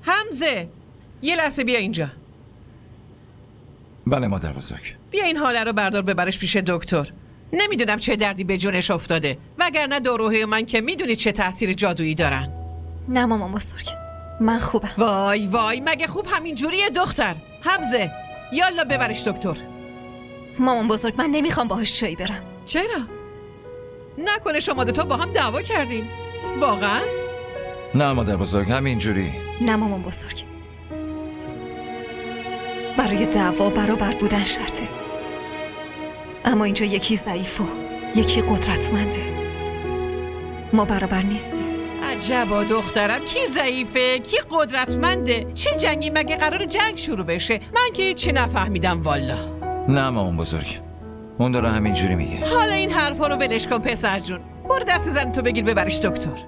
حمزه یه لحظه بیا اینجا. بله مادر بزرگ. بیا این حاله رو بردار ببرش پیش دکتر. نمیدونم چه دردی به جونش افتاده، وگرنه داروهای من که میدونید چه تاثیر جادویی دارن. نه مامان بزرگ، من خوبم. وای مگه خوب همین جوریه دختر؟ حمزه یالا ببرش دکتر. مامان بزرگ من نمیخوام باهاش چایی برم. چرا؟ نکنه شما دوتا با هم دعوا کردین؟ واقعا؟ نه مادر بزرگ، همینجوری. نه مامان بزرگ، برای دعوا برابر بودن شرطه. اما اینجا یکی ضعیف و یکی قدرتمنده. ما برابر نیستیم. عجبا دخترم، کی ضعیفه کی قدرتمنده؟ چه جنگی مگه قرار جنگ شروع بشه؟ من که هیچی نفهمیدم والا. نه مامان بزرگ، اون داره همینجوری میگه. حالا این حرفا رو ولش کن پسر جون. برو دست زن تو بگیر ببرش دکتر.